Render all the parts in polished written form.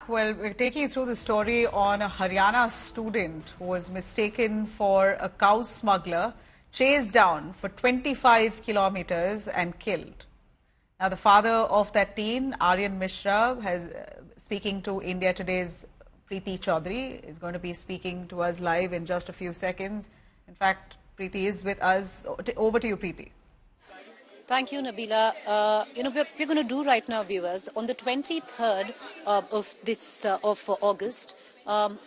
Well, we're taking you through the story on a Haryana student who was mistaken for a cow smuggler, chased down for 25 kilometers and killed. Now, the father of that teen, Aryan Mishra, has speaking to India Today's Preeti Chaudhary, is going to be speaking to us live in just a few seconds. In fact, Preeti is with us. Over to you, Preeti. Thank you, Nabila. What we're going to do right now, viewers, on the 23rd of August,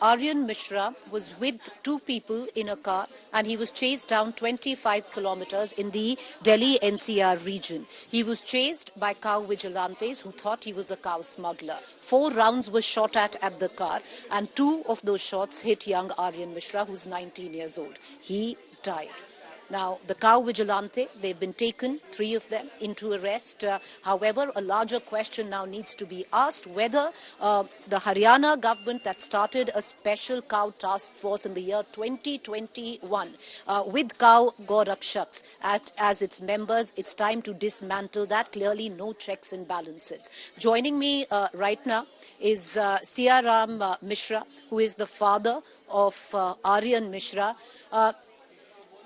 Aryan Mishra was with two people in a car and he was chased down 25 kilometers in the Delhi NCR region. He was chased by cow vigilantes who thought he was a cow smuggler. 4 rounds were shot at the car and 2 of those shots hit young Aryan Mishra, who's 19 years old. He died. Now, the cow vigilante, they've been taken, 3 of them, into arrest. However, a larger question now needs to be asked whether the Haryana government that started a special cow task force in the year 2021 with cow Gorakshaks as its members, it's time to dismantle that. Clearly, no checks and balances. Joining me right now is Siaram Mishra, who is the father of Aryan Mishra.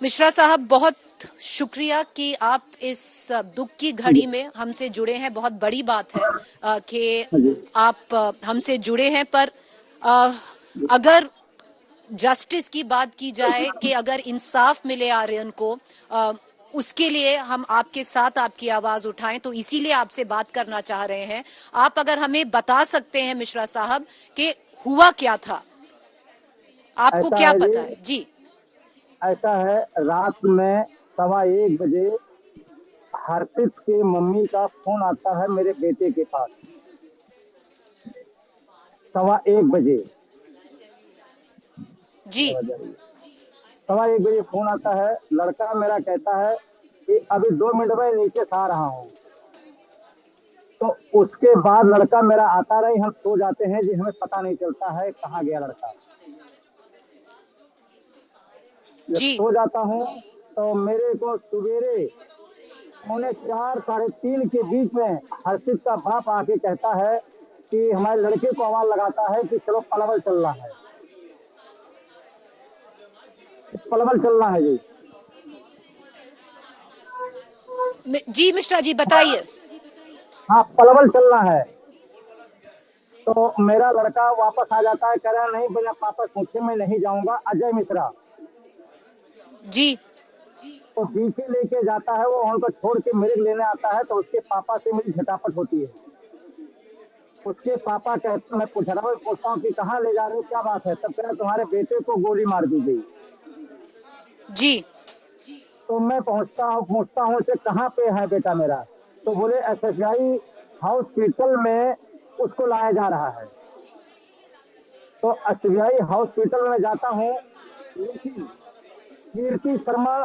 Mishra साहब, बहुत शुक्रिया कि आप इस दुख की घड़ी में हमसे जुड़े हैं। बहुत बड़ी बात है कि आप हमसे जुड़े हैं, पर अगर जस्टिस की बात की जाए कि अगर इंसाफ मिले आर्यन को, उसके लिए हम आपके साथ आपकी आवाज उठाएं, तो इसीलिए आपसे बात करना चाह रहे हैं। आप अगर हमें बता सकते हैं मिश्रा साहब कि हुआ क्या था, आपको क्या पता है? जी, ऐसा है, रात में 1:15 बजे हर्षित के मम्मी का फोन आता है मेरे बेटे के पास। 1:15 बजे जी, 1:15 बजे फोन आता है। लड़का मेरा कहता है कि अभी 2 मिनट में नीचे से आ रहा हूँ। तो उसके बाद लड़का मेरा आता रही, हम सो जाते हैं जी, हमें पता नहीं चलता है कहाँ गया लड़का। सो जाता हूँ तो मेरे को सवेरे 3:45 साढ़े 3 के बीच में हर्षित का बाप आके कहता है कि हमारे लड़के को आवाज लगाता है कि चलो पलवल चलना है, पलवल चलना है जी। जी मिश्रा जी, बताइए। हाँ, पलवल चलना है। तो मेरा लड़का वापस आ जाता है, कह रहा नहीं बिना पापा पूछे मैं नहीं जाऊंगा। अजय मिश्रा जी, तो पीछे लेके जाता है, वो उनको छोड़ के मेरे लेने आता है। तो उसके पापा से मेरी झटापट होती है। उसके पापा कहते, मैं पूछता हूँ कि कहाँ ले जा रहे हो, क्या बात है? तब कह रहे तुम्हारे बेटे को गोली मार दी गई। जी, तो मैं पूछता हूँ उसे कहाँ पे है बेटा मेरा? तो बोले SSI हॉस्पिटल में उसको लाया जा रहा है। तो SSI हॉस्पिटल में जाता हूँ, लेकिन कीर्ति शर्मा,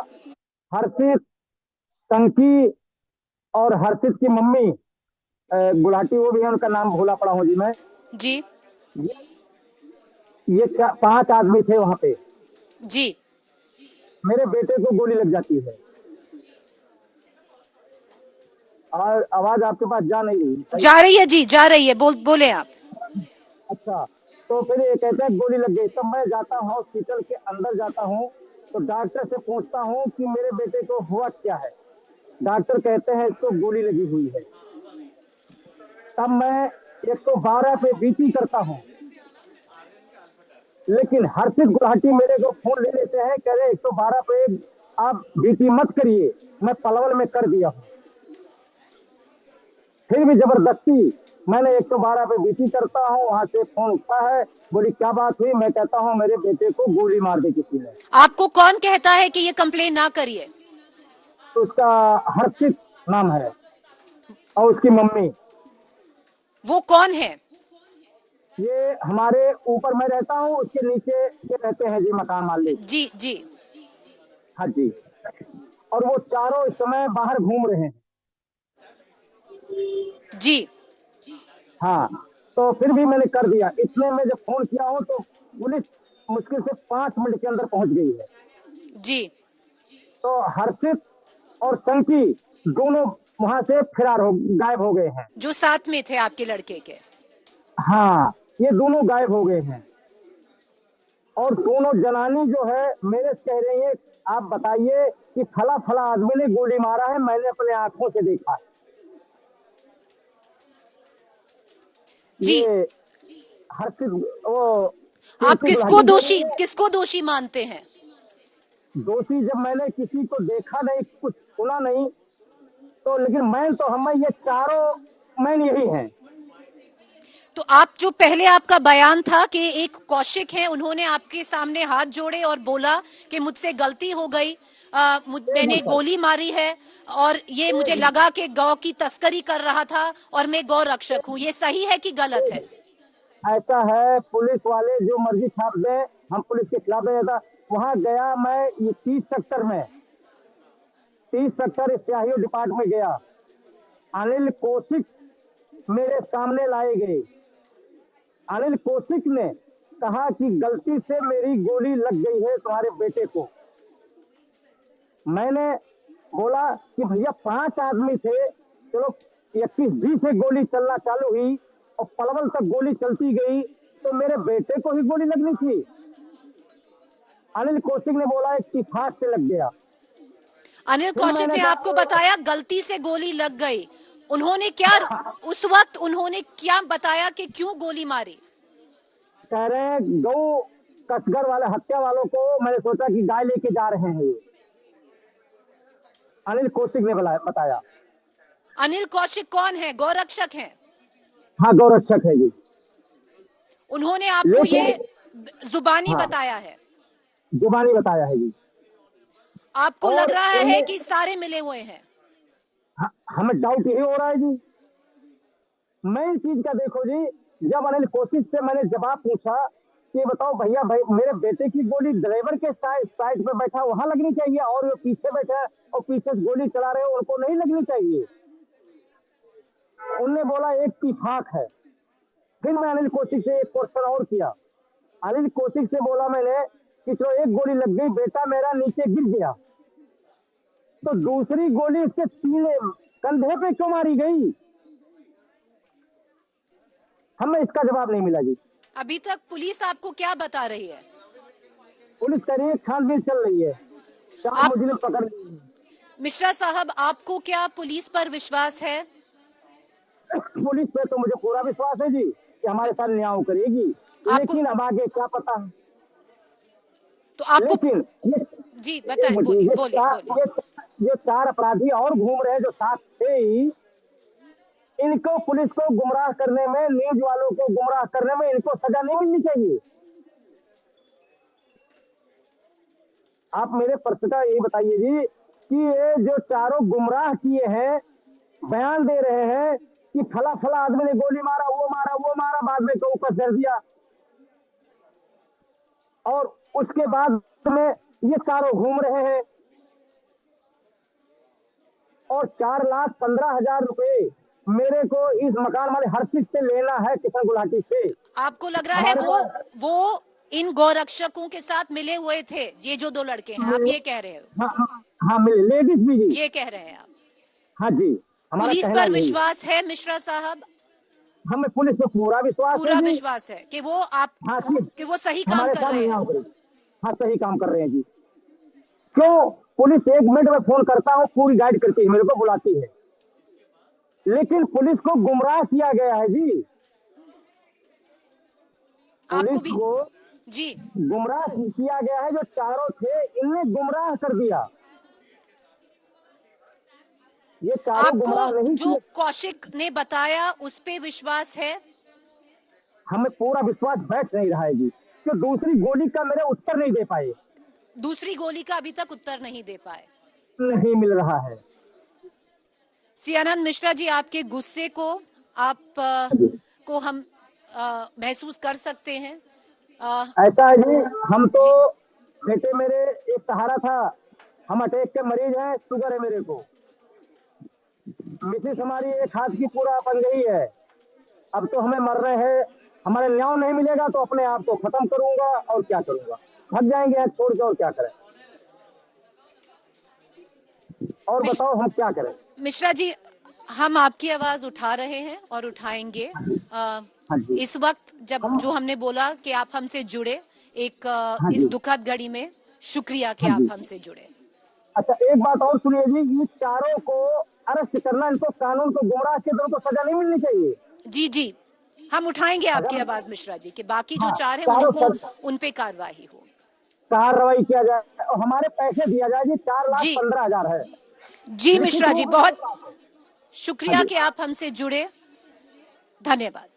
हर्षित, संकी और हर्षित की मम्मी गुलाटी, वो भी है, उनका नाम भूला पड़ा हूँ जी मैं। जी, ये 5 आदमी थे वहां पे। जी, मेरे बेटे को गोली लग जाती है। और आवाज आपके पास जा रही है जी, जा रही है, बोले आप। अच्छा, तो फिर ये कहते हैं गोली लग गई। तो मैं जाता हूँ हॉस्पिटल के अंदर, जाता हूँ तो डॉक्टर से पूछता हूँ कि मेरे बेटे को हुआ क्या है। डॉक्टर कहते हैं इसको गोली लगी हुई है। तब मैं 112 पे बीटी करता हूँ, लेकिन हर्षित गुलाटी मेरे को फोन ले लेते हैं, कह रहे 112 पे आप बीटी मत करिए, मैं पलवल में कर दिया हूँ। फिर भी जबरदस्ती मैंने 112 पे बीटी करता हूँ। वहां से फोन उठता है, बोली क्या बात हुई? मैं कहता हूँ मेरे बेटे को गोली मार दी किसी ने। आपको कौन कहता है कि ये कंप्लेन ना करिए? तो उसका हर्षित नाम है और उसकी मम्मी। वो कौन है? ये हमारे ऊपर मैं रहता हूँ, उसके नीचे ये रहते हैं जी, मकान मालिक। जी, जी, हाँ जी। और वो चारों इस समय बाहर घूम रहे हैं। जी, हाँ, तो फिर भी मैंने कर दिया। इसलिए मैं जब फोन किया हूँ तो पुलिस मुश्किल से 5 मिनट के अंदर पहुंच गई है। जी, तो हर्षित और संकी दोनों वहां से गायब हो गए हैं। जो साथ में थे आपके लड़के के? हाँ, ये दोनों गायब हो गए हैं। और दोनों जनानी जो है मेरे से कह रही है, आप बताइए कि फला फला आदमी ने गोली मारा है, मैंने अपने आंखों से देखा है। जी, ये हर चीज वो आप कीर्ति गुलाटी बोल रही है। किसको दोषी मानते हैं? दोषी जब मैंने किसी को देखा नहीं, कुछ सुना नहीं, तो लेकिन मैं तो हमें ये चारों मैन यही हैं। तो आप जो पहले आपका बयान था कि एक कौशिक हैं, उन्होंने आपके सामने हाथ जोड़े और बोला कि मुझसे गलती हो गई, एक मैंने मिनट गोली मारी है और ये मुझे एक लगा कि गौ की तस्करी कर रहा था और मैं गौ रक्षक हूँ, ये सही है कि गलत है? ऐसा है, पुलिस वाले जो मर्जी छाप दें, हम पुलिस के खिलाफ नहीं था। वहां गया मैं, ये 30 सेक्टर में, 30 सेक्टर स्याही डिपार्टमेंट गया। अनिल कौशिक मेरे सामने लाए गए। अनिल कौशिक ने कहा कि गलती से मेरी गोली लग गई है तुम्हारे बेटे को। मैंने बोला कि भैया 5 आदमी थे, चलो 21 जी से गोली चलना चालू हुई और पलवल तक गोली चलती गई, तो मेरे बेटे को ही गोली लगनी थी। अनिल कौशिक ने बोला इत्तेफाक से लग गया। अनिल फिर कौशिक मैंने ने आपको कहा बताया गलती से गोली लग गई। उन्होंने क्या उस वक्त उन्होंने क्या बताया कि क्यों गोली मारी? कह रहे हैं गौ कसगर वाले हत्या वालों को मैंने सोचा कि गाय लेके जा रहे हैं ये। अनिल कौशिक ने बताया। अनिल कौशिक कौन है? गौरक्षक हैं? हाँ, गौरक्षक है जी। उन्होंने आपको ये लेकिन जुबानी हाँ, बताया है? जुबानी बताया है जी। आपको लग और रहा है इन्हें कि सारे मिले हुए हैं? हमें डाउट यही हो रहा है जी। मैं इस चीज का देखो जी, जब अनिल कौशिक से मैंने जवाब पूछा कि बताओ भैया, भाई मेरे बेटे की गोली ड्राइवर के साइड पे बैठा वहां लगनी चाहिए, और वो पीछे बैठा और पीछे से गोली चला रहे हो उनको नहीं लगनी चाहिए। उनने बोला एक इत्तेफाक है। फिर मैं अनिल कौशिक से एक क्वेश्चन और किया। अनिल कौशिक से बोला मैंने कि चलो एक गोली लग गई, बेटा मेरा नीचे गिर गया, तो दूसरी गोली इसके सीने कंधे पे क्यों मारी गई? हमें इसका जवाब नहीं मिला जी। अभी तक पुलिस आपको क्या बता रही है? पुलिस कह रही है छानबीन चल रही है, 4 आप मुजरिम पकड़ लिए हैं। मिश्रा साहब, आपको क्या पुलिस पर विश्वास है? पुलिस पे तो मुझे पूरा विश्वास है जी कि हमारे साथ न्याय करेगी, आपको लेकिन अब आगे क्या पता है। तो आपको लेकिन ये जी एक बताएं, मिनट, बोलिए बोलिए बोलिए। ये 4 अपराधी और घूम रहे हैं जो साथ थे ही। इनको पुलिस को गुमराह करने में, न्यूज वालों को गुमराह करने में इनको सजा नहीं मिलनी चाहिए। आप मेरे प्रश्न का यही बताइए जी कि ये जो चारों गुमराह किए हैं, बयान दे रहे हैं कि फला फला आदमी ने गोली मारा, वो मारा, वो मारा, बाद में तो ऊपर कर दिया, और उसके बाद में ये चारों घूम रहे हैं, और 4,15,000 रुपए मेरे को इस मकान वाले हर चीज से लेना है, किसान गुलाटी से। आपको लग रहा है हमारे पास वो इन गौरक्षकों के साथ मिले हुए थे, ये जो दो लड़के हैं, आप ये कह रहे हो? हाँ हाँ, हाँ मिले, लेडीज भी जी। ये कह रहे हैं आप? हाँ जी, हमारा पुलिस कहना पर यही है। विश्वास है मिश्रा साहब? हमें पुलिस पे पूरा विश्वास है पूरा जी। विश्वास है कि हाँ ठीक, कि वो सही काम हमारे कर साथ रहे हैं? न्याय करेगी। हाँ, सही काम कर रहे हैं जी। क्यों? पुलिस 1 मिनट में फोन करता हूँ, पूरी गाइड करती है, मेरे को बुलाती है, लेकिन पुलिस को गुमराह किया गया है जी। आपको पुलिस भी को जी, गुमराह किया गया है, जो चारों थे इनने गुमराह कर दिया। ये चारों आपको गुमराह नहीं जो किए। कौशिक ने बताया उस पे विश्वास है? हमें पूरा विश्वास बैठ नहीं रहा है जी, कि दूसरी गोली का मेरे उत्तर नहीं दे पाए, दूसरी गोली का अभी तक उत्तर नहीं दे पाए? नहीं मिल रहा है। सियानंद मिश्रा जी, आपके गुस्से को आप को हम महसूस कर सकते हैं। अ, ऐसा है जी, हम तो जी, बेटे मेरे एक सहारा था, हम अटैक के मरीज हैं, शुगर है मेरे को, मिसेस हमारी एक हाथ की पूरा बन गई है, अब तो हमें मर रहे हैं। हमारे न्याय नहीं मिलेगा तो अपने आप को खत्म करूंगा, और क्या करूंगा, भाग जाएंगे यहाँ छोड़ के, और क्या करें, और मिश, बताओ हम क्या करें। मिश्रा जी, हम आपकी आवाज उठा रहे हैं और उठाएंगे। हाँ जी। इस वक्त जब जो हमने बोला कि आप हमसे जुड़े एक हाँ इस जी। दुखद घड़ी में, शुक्रिया कि हाँ आप जी। हमसे जुड़े। अच्छा, एक बात और सुनिए जी, ये चारों को अरेस्ट करना, इनको कानून को गोड़ा के दो, उनको सजा नहीं मिलनी चाहिए। जी जी, हम उठाएंगे आपकी अगर आवाज मिश्रा जी कि बाकी जो हाँ, चार हैं चारों उनको सर उन पे कार्रवाई हो। कार्रवाई किया जाए और हमारे पैसे दिया जाए जी, 4,15,000 है, जी लिखित मिश्रा जी, रूप में मेरे बहुत पास है। हाँ शुक्रिया जी। कि आप हमसे जुड़े। धन्यवाद।